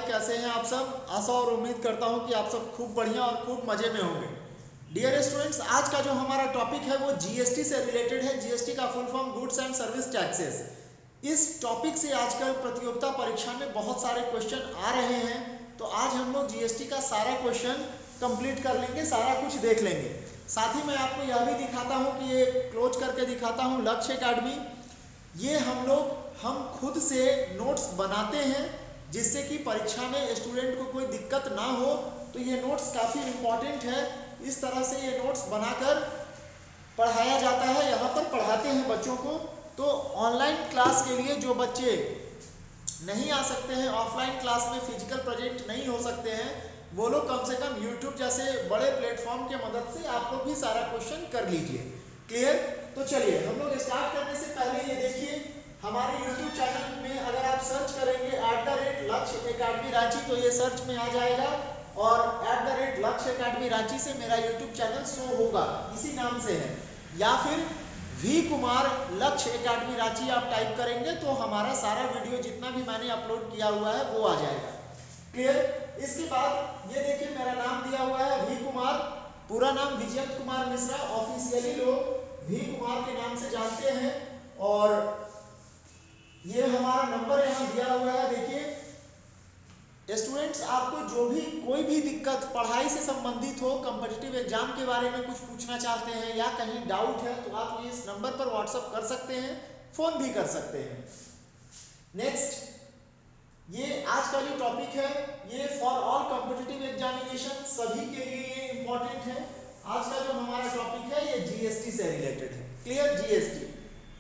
कैसे हैं आप सब। आशा और उम्मीद करता हूं कि आप सब खूब बढ़िया और खूब मजे में होंगे। डियर स्टूडेंट्स, आज का जो हमारा टॉपिक है वो जीएसटी से रिलेटेड है। जीएसटी का full form goods and service taxes. इस टॉपिक से आजकल प्रतियोगिता परीक्षा में बहुत सारे क्वेश्चन आ रहे हैं, तो आज हम लोग जीएसटी का सारा क्वेश्चन कंप्लीट कर लेंगे, सारा कुछ देख लेंगे। साथ ही मैं आपको यह भी दिखाता हूँ कि ये क्लोज करके दिखाता हूँ लक्ष्य एकेडमी। ये हम खुद से नोट्स बनाते हैं जिससे कि परीक्षा में स्टूडेंट को कोई दिक्कत ना हो। तो ये नोट्स काफ़ी इम्पॉर्टेंट है। इस तरह से ये नोट्स बनाकर पढ़ाया जाता है, यहाँ पर पढ़ाते हैं बच्चों को। तो ऑनलाइन क्लास के लिए जो बच्चे नहीं आ सकते हैं, ऑफलाइन क्लास में फिजिकल प्रेजेंट नहीं हो सकते हैं, वो लोग कम से कम यूट्यूब जैसे बड़े प्लेटफॉर्म के मदद से आप लोग भी सारा क्वेश्चन कर लीजिए। क्लियर? तो चलिए हम लोग स्टार्ट करने से पहले ये देखिए, हमारे यूट्यूब चैनल में अगर आप सर्च करेंगे @लक्ष्य एकेडमी रांची तो ये सर्च में आ जाएगा, और @लक्ष्य एकेडमी रांची से मेरा यूट्यूब चैनल शो होगा, इसी नाम से है। या फिर वी कुमार लक्ष्य एकेडमी रांची आप टाइप करेंगे तो हमारा सारा वीडियो जितना भी मैंने अपलोड किया हुआ है वो आ जाएगा। क्लियर? इसके बाद ये देखिए मेरा नाम दिया हुआ है वी कुमार, पूरा नाम विजयंत कुमार मिश्रा, ऑफिशियली लोग वी कुमार के नाम से जानते हैं। और ये हमारा नंबर यहाँ दिया हुआ है। देखिए स्टूडेंट्स, आपको जो भी कोई भी दिक्कत पढ़ाई से संबंधित हो, कॉम्पिटिटिव एग्जाम के बारे में कुछ पूछना चाहते हैं या कहीं डाउट है तो आप इस नंबर पर व्हाट्सअप कर सकते हैं, फोन भी कर सकते हैं। नेक्स्ट, ये आज का जो टॉपिक है ये फॉर ऑल कॉम्पिटिटिव एग्जामिनेशन, सभी के लिए ये इंपॉर्टेंट है। आज का जो हमारा टॉपिक है ये जीएसटी से रिलेटेड है। क्लियर? जीएसटी।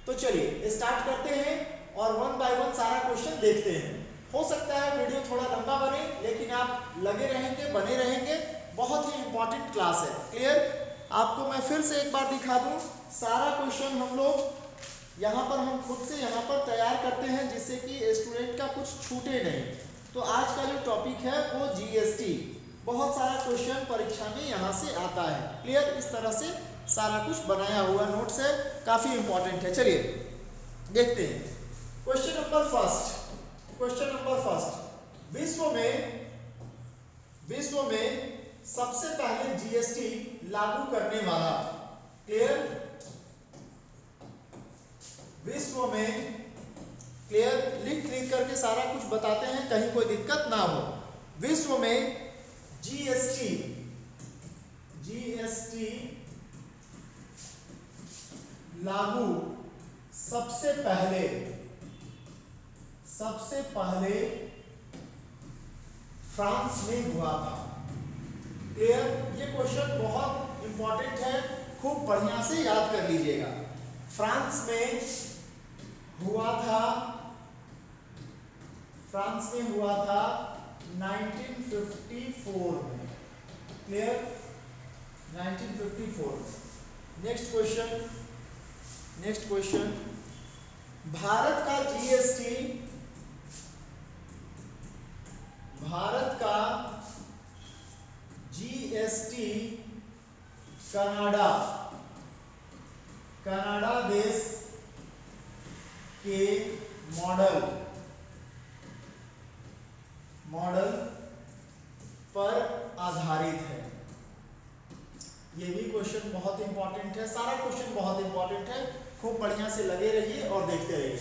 तो चलिए स्टार्ट करते हैं और वन बाय वन सारा क्वेश्चन देखते हैं। हो सकता है वीडियो थोड़ा लंबा बने, लेकिन आप लगे रहेंगे, बने रहेंगे, बहुत ही इंपॉर्टेंट क्लास है। क्लियर? आपको मैं फिर से एक बार दिखा दूं, सारा क्वेश्चन हम लोग यहाँ पर हम खुद से यहाँ पर तैयार करते हैं जिससे कि स्टूडेंट का कुछ छूटे नहीं। तो आज का जो टॉपिक है वो जीएसटी, बहुत सारा क्वेश्चन परीक्षा में यहाँ से आता है। क्लियर? इस तरह से सारा कुछ बनाया हुआ नोट्स है, काफी इंपॉर्टेंट है। चलिए देखते हैं question number first. Question number first, विश्व में सबसे पहले जीएसटी लागू करने वाला। क्लियर? विश्व में, क्लियर, लिख करके सारा कुछ बताते हैं, कहीं कोई दिक्कत ना हो। विश्व में जीएसटी लागू सबसे पहले फ्रांस में हुआ था। क्लियर? ये क्वेश्चन बहुत इंपॉर्टेंट है, खूब बढ़िया से याद कर लीजिएगा। फ्रांस में हुआ था 1954 में। क्लियर? 1954। नेक्स्ट क्वेश्चन, भारत का जीएसटी कनाडा देश के मॉडल पर आधारित है। ये भी क्वेश्चन बहुत इंपॉर्टेंट है, सारा क्वेश्चन बहुत इंपॉर्टेंट है, खूब बढ़िया से लगे रहिए और देखते रहिए।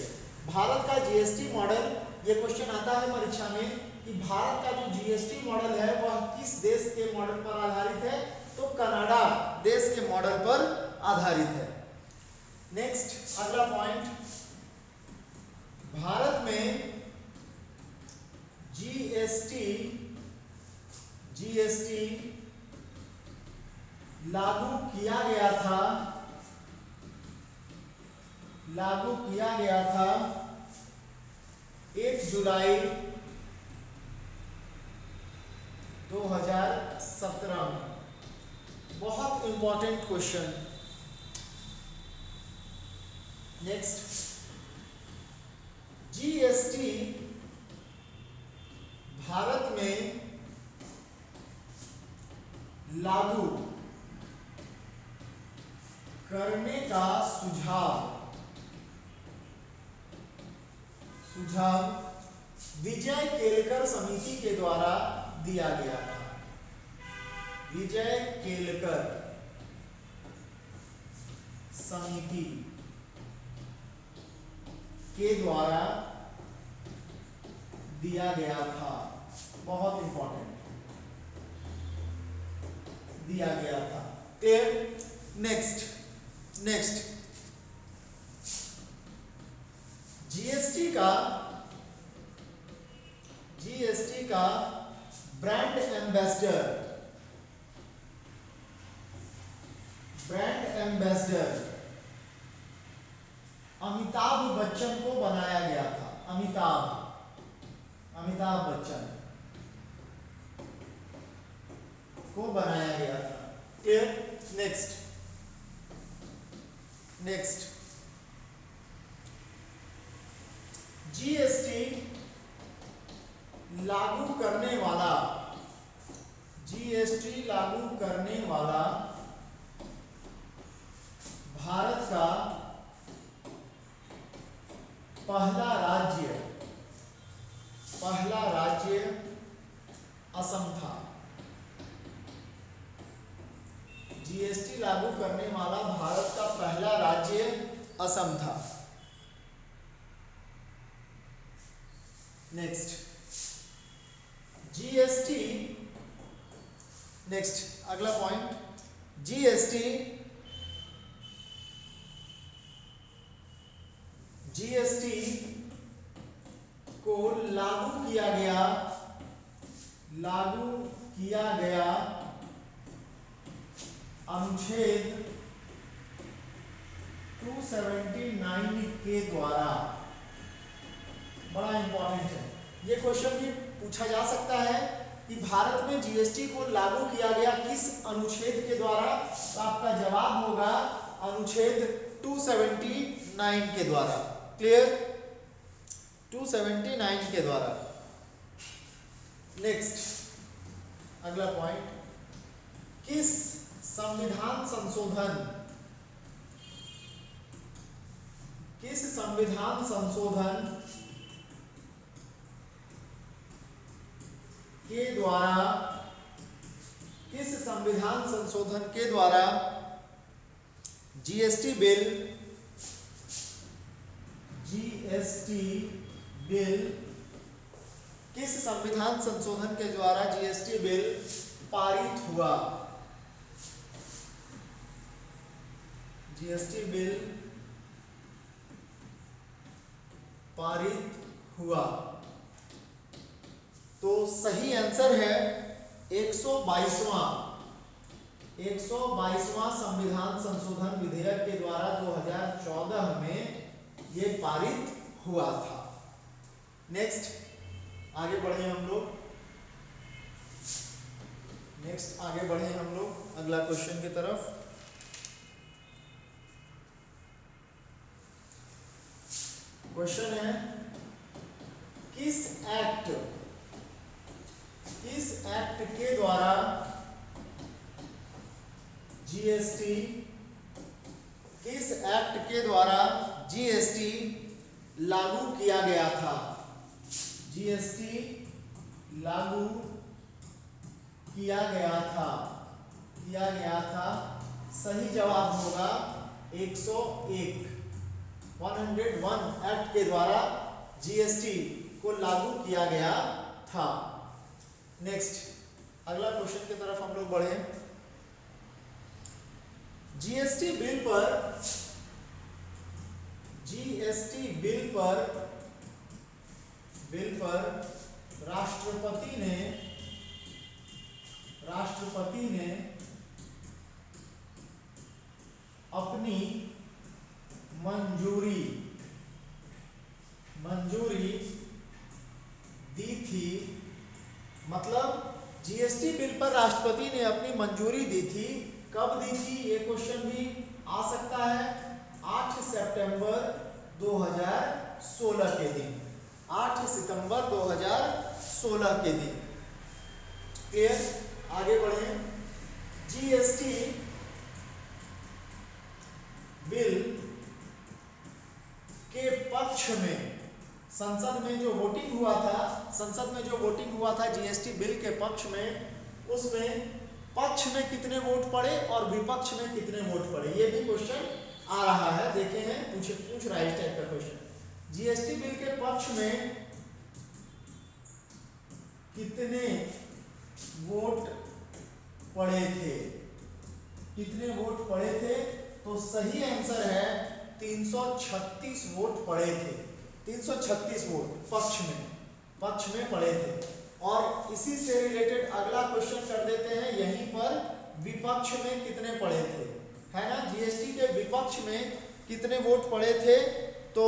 भारत का जीएसटी मॉडल, ये क्वेश्चन आता है परीक्षा में कि भारत का जो जीएसटी मॉडल है वह किस देश के मॉडल पर आधारित है, तो कनाडा देश के मॉडल पर आधारित है। नेक्स्ट, अगला पॉइंट, भारत में जीएसटी लागू किया गया था 1 जुलाई 2017 में। बहुत important question. Next, GST Bharat में लागू करने का सुझाव विजय केलकर समिति के द्वारा दिया गया था। विजय केलकर समिति के द्वारा दिया गया था। बहुत इंपॉर्टेंट, दिया गया था। क्लियर? नेक्स्ट जीएसटी का ब्रांड एम्बेसडर अमिताभ बच्चन को बनाया गया था। अमिताभ बच्चन को बनाया गया था। क्लियर? नेक्स्ट जीएसटी लागू करने वाला भारत का पहला राज्य असम था। जीएसटी लागू करने वाला भारत का पहला राज्य असम था। अगला पॉइंट, जीएसटी को लागू किया गया अनुच्छेद 279 के द्वारा। बड़ा इंपॉर्टेंट है ये क्वेश्चन भी पूछा जा सकता है कि भारत में जीएसटी को लागू किया गया किस अनुच्छेद के द्वारा। तो आपका जवाब होगा अनुच्छेद 279 के द्वारा। क्लियर? 279 के द्वारा। अगला पॉइंट, किस संविधान संशोधन के द्वारा जीएसटी बिल किस संविधान संशोधन के द्वारा जीएसटी बिल पारित हुआ? जीएसटी बिल पारित हुआ। तो सही आंसर है 122वां संविधान संशोधन विधेयक के द्वारा 2014 में ये पारित हुआ था। आगे बढ़े हम लोग अगला क्वेश्चन की तरफ। क्वेश्चन है, किस एक्ट के द्वारा जीएसटी लागू किया गया था? सही जवाब होगा 101 एक्ट के द्वारा जीएसटी को लागू किया गया था। अगला क्वेश्चन की तरफ हम लोग बढ़े। जीएसटी बिल पर राष्ट्रपति ने अपनी मंजूरी दी थी। मतलब जीएसटी बिल पर राष्ट्रपति ने अपनी मंजूरी दी थी। कब दी थी ये क्वेश्चन भी आ सकता है। 8 सितंबर 2016 के दिन। 8 सितंबर 2016 के दिन। क्लियर? आगे बढ़े। जीएसटी बिल के पक्ष में संसद में जो वोटिंग हुआ था जीएसटी बिल के पक्ष में, उसमें पक्ष में कितने वोट पड़े और विपक्ष में कितने वोट पड़े, ये भी क्वेश्चन आ रहा है। देखे हैं, पूछ रहा है इस टाइप का क्वेश्चन। जीएसटी बिल के पक्ष में कितने वोट पड़े थे, तो सही आंसर है 336 वोट पड़े थे। 336 वोट पक्ष में पड़े थे। और इसी से रिलेटेड अगला क्वेश्चन कर देते हैं, यहीं पर विपक्ष में कितने पड़े थे, है ना। जीएसटी के विपक्ष में कितने वोट पड़े थे, तो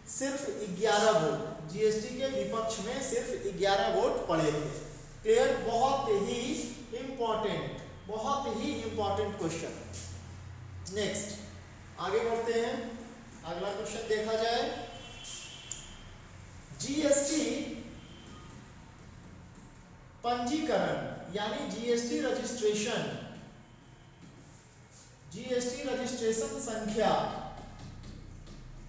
सिर्फ 11 वोट। जीएसटी के विपक्ष में सिर्फ 11 वोट पड़े थे। क्लियर, बहुत ही इंपॉर्टेंट क्वेश्चन। नेक्स्ट आगे बढ़ते हैं, अगला क्वेश्चन देखा जाए। जीएसटी पंजीकरण यानी जीएसटी रजिस्ट्रेशन संख्या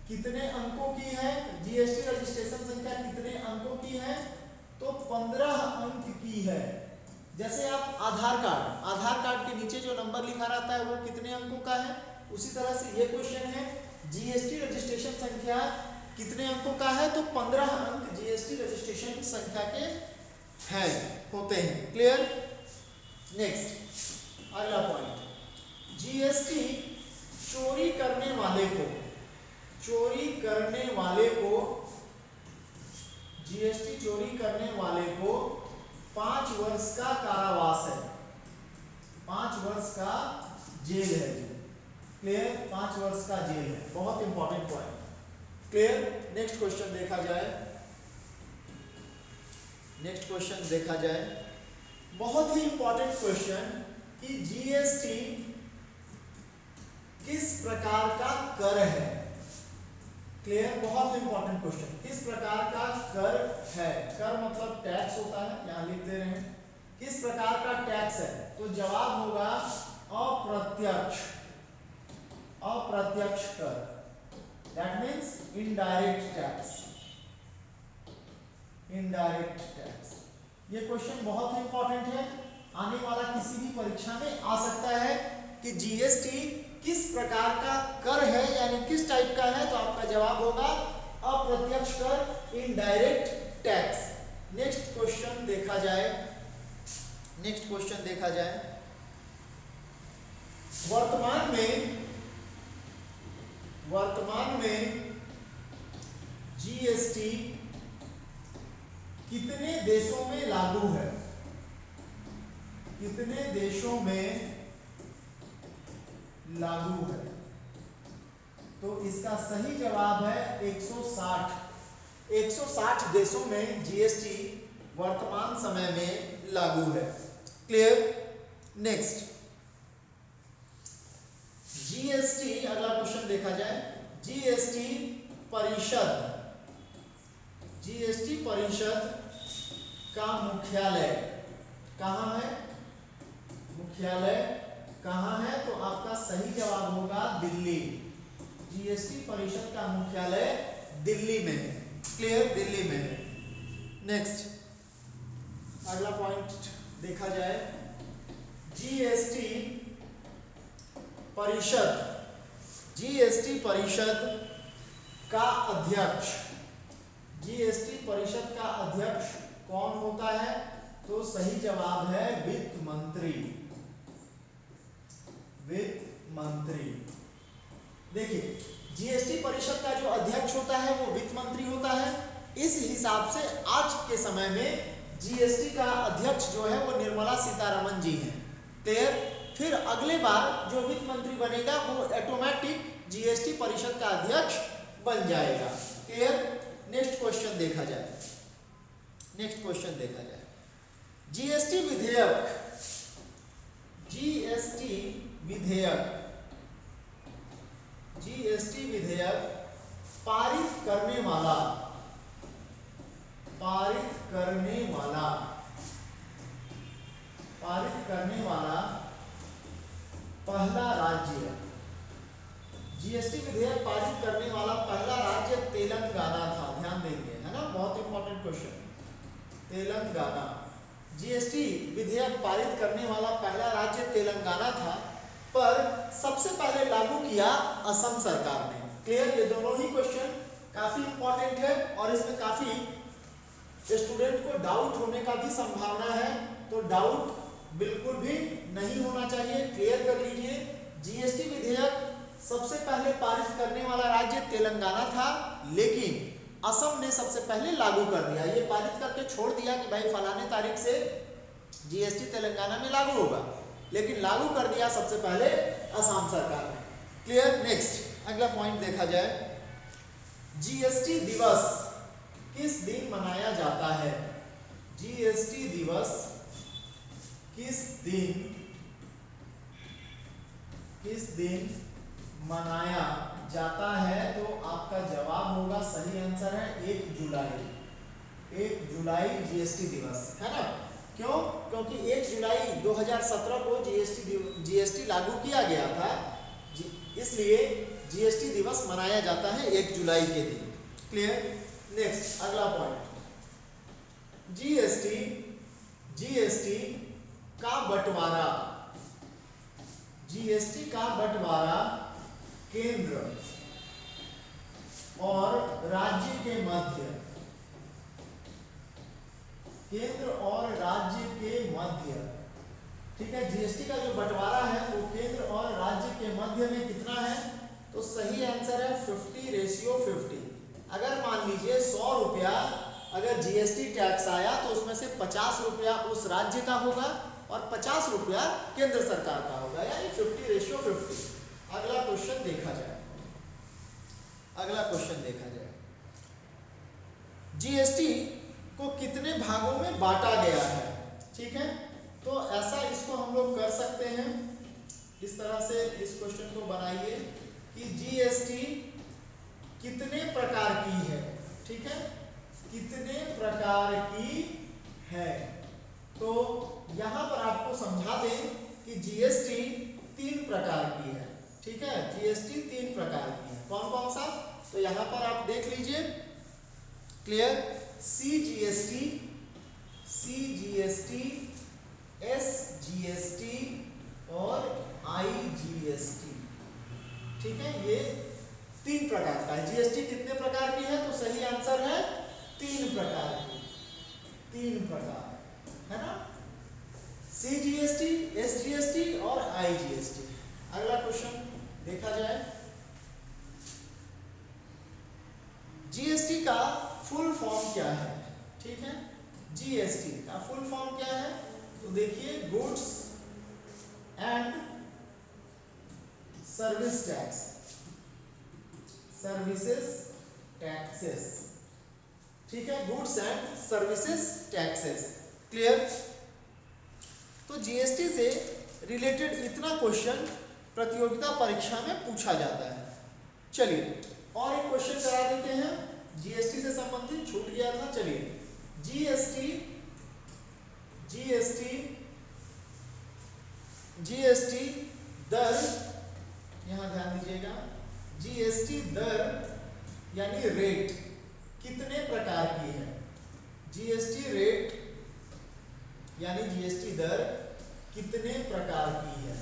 कितने अंकों की है? जीएसटी रजिस्ट्रेशन संख्या कितने अंकों की है? तो 15 अंक की है। जैसे आप आधार कार्ड के नीचे जो नंबर लिखा रहता है वो कितने अंकों का है, उसी तरह से ये क्वेश्चन है, जीएसटी रजिस्ट्रेशन संख्या कितने अंकों का है? तो 15 अंक जीएसटी रजिस्ट्रेशन संख्या के होते हैं। क्लियर। नेक्स्ट अगला पॉइंट, जीएसटी चोरी करने वाले को 5 वर्ष का कारावास है, 5 वर्ष का जेल है। क्लियर, 5 वर्ष का जेल है। बहुत important point. Clear. Next question देखा जाए। बहुत ही इंपॉर्टेंट क्वेश्चन कि जीएसटी किस प्रकार का कर है। क्लियर, बहुत इंपॉर्टेंट क्वेश्चन, किस प्रकार का कर है। कर मतलब टैक्स होता है, यहां लिख दे रहे हैं। किस प्रकार का टैक्स है, तो जवाब होगा अप्रत्यक्ष कर, दैट मीन्स इनडायरेक्ट टैक्स। ये क्वेश्चन बहुत ही इंपॉर्टेंट है, आने वाला किसी भी परीक्षा में आ सकता है कि जीएसटी किस प्रकार का कर है, यानी किस टाइप का है, तो आपका जवाब होगा अप्रत्यक्ष कर, इनडायरेक्ट टैक्स। नेक्स्ट क्वेश्चन देखा जाए। वर्तमान में जीएसटी कितने देशों में लागू है? तो इसका सही जवाब है 160 देशों में जीएसटी वर्तमान समय में लागू है। क्लियर। नेक्स्ट जीएसटी, अगला क्वेश्चन देखा जाए। जीएसटी परिषद का मुख्यालय कहाँ है? तो आपका सही जवाब होगा दिल्ली। जीएसटी परिषद का मुख्यालय दिल्ली में है। क्लियर, दिल्ली में है। नेक्स्ट अगला पॉइंट देखा जाए। जीएसटी परिषद का अध्यक्ष कौन होता है? तो सही जवाब है वित्त मंत्री। देखिए, जीएसटी परिषद का जो अध्यक्ष होता है वो वित्त मंत्री होता है। इस हिसाब से आज के समय में जीएसटी का अध्यक्ष जो है वो निर्मला सीतारमण जी हैं। क्लियर। फिर अगले बार जो वित्त मंत्री बनेगा वो ऑटोमेटिक जीएसटी परिषद का अध्यक्ष बन जाएगा। क्लियर। नेक्स्ट क्वेश्चन देखा जाए। जीएसटी विधेयक पारित करने वाला पहला राज्य जीएसटी विधेयक पारित करने वाला पहला राज्य तेलंगाना था, ध्यान देंगे, है ना, बहुत इंपॉर्टेंट क्वेश्चन। तेलंगाना, जीएसटी विधेयक पारित करने वाला पहला राज्य तेलंगाना था, पर सबसे पहले लागू किया असम सरकार ने। क्लियर, ये दोनों ही क्वेश्चन काफी इंपॉर्टेंट है और इसमें काफी स्टूडेंट को डाउट होने का भी संभावना है, तो डाउट बिल्कुल भी नहीं होना चाहिए, क्लियर कर लीजिए। जीएसटी विधेयक सबसे पहले पारित करने वाला राज्य तेलंगाना था, लेकिन असम ने सबसे पहले लागू कर दिया। ये पारित करके छोड़ दिया कि भाई फलाने तारीख से जीएसटी तेलंगाना में लागू होगा, लेकिन लागू कर दिया सबसे पहले असम सरकार ने। क्लियर। नेक्स्ट अगला पॉइंट देखा जाए, जीएसटी दिवस किस दिन मनाया जाता है? जीएसटी दिवस किस दिन मनाया जाता है? तो आपका जवाब होगा, सही आंसर है 1 जुलाई। 1 जुलाई जीएसटी दिवस, है ना। क्यों? क्योंकि 1 जुलाई 2017 को जीएसटी लागू किया गया था, इसलिए जीएसटी दिवस मनाया जाता है 1 जुलाई के दिन। क्लियर। नेक्स्ट अगला पॉइंट, जीएसटी का बंटवारा, जीएसटी का बंटवारा केंद्र और राज्य के मध्य, केंद्र और राज्य के मध्य, ठीक है। जीएसटी का जो बंटवारा है वो केंद्र और राज्य के मध्य में कितना है? तो सही आंसर है 50:50। अगर मान लीजिए 100 रुपया अगर जीएसटी टैक्स आया तो उसमें से 50 रुपया उस राज्य का होगा और 50 रुपया केंद्र सरकार का होगा, यानी 50:50। अगला क्वेश्चन देखा जाए, जीएसटी को कितने भागों में बांटा गया है? ठीक है, तो ऐसा इसको हम लोग कर सकते हैं, इस तरह से इस क्वेश्चन को बनाइए कि जीएसटी कितने प्रकार की है, ठीक है, कितने प्रकार की है। तो यहां पर आपको समझा दें कि जीएसटी 3 प्रकार की है, ठीक है। जीएसटी 3 प्रकार की है, कौन कौन सा? तो यहां पर आप देख लीजिए। क्लियर। सीजीएसटी, एसजीएसटी और आईजीएसटी, ठीक है। ये 3 प्रकार का है। जीएसटी कितने प्रकार की है? तो सही आंसर है 3 प्रकार की, 3 प्रकार, है ना, सीजीएसटी, एसजीएसटी और आईजीएसटी। अगला क्वेश्चन देखा जाए, जीएसटी का फुल फॉर्म क्या है? ठीक है, जीएसटी का फुल फॉर्म क्या है? तो देखिए, goods and service tax, services taxes, ठीक है, goods and services taxes. Clear. तो जीएसटी से रिलेटेड इतना क्वेश्चन प्रतियोगिता परीक्षा में पूछा जाता है। चलिए और एक क्वेश्चन करा देते हैं, जीएसटी से संबंधित छूट गया था। चलिए, जीएसटी दर, यहां ध्यान दीजिएगा, जीएसटी दर यानी रेट कितने प्रकार की है? जीएसटी रेट यानी जीएसटी दर कितने प्रकार की है?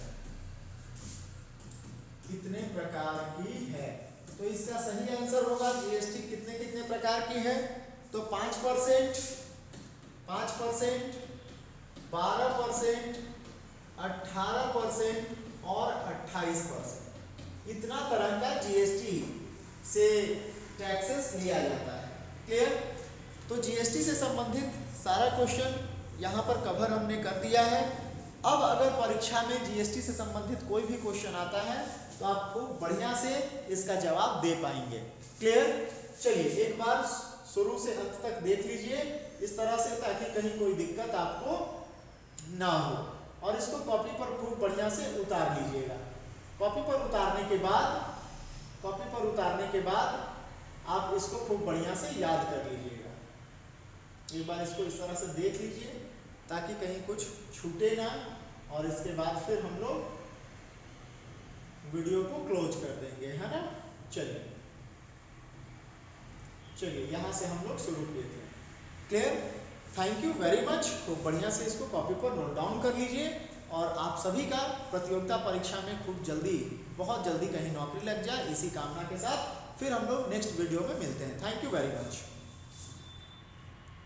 कितने प्रकार की है? तो इसका सही आंसर होगा, जीएसटी कितने कितने प्रकार की है? तो 5%, 5%, 12%, 18% और 28%, इतना तरह का जीएसटी से टैक्सेस लिया जाता है। क्लियर। तो जीएसटी से संबंधित सारा क्वेश्चन यहाँ पर कवर हमने कर दिया है। अब अगर परीक्षा में जीएसटी से संबंधित कोई भी क्वेश्चन आता है तो आप खूब बढ़िया से इसका जवाब दे पाएंगे। क्लियर। चलिए एक बार शुरू से अंत तक देख लीजिए इस तरह से, ताकि कहीं कोई दिक्कत आपको ना हो, और इसको कॉपी पर खूब बढ़िया से उतार लीजिएगा। कॉपी पर उतारने के बाद आप इसको खूब बढ़िया से याद कर लीजिएगा। एक बार इसको इस तरह से देख लीजिए ताकि कहीं कुछ छूटे ना, और इसके बाद फिर हम लोग वीडियो को क्लोज कर देंगे, है ना। चलिए यहाँ से हम लोग शुरू किए थे। Clear? Thank you very much. खूब बढ़िया से इसको कॉपी पर नोट डाउन कर लीजिए और आप सभी का प्रतियोगिता परीक्षा में खूब जल्दी, बहुत जल्दी कहीं नौकरी लग जाए, इसी कामना के साथ फिर हम लोग नेक्स्ट वीडियो में मिलते हैं। Thank you very much.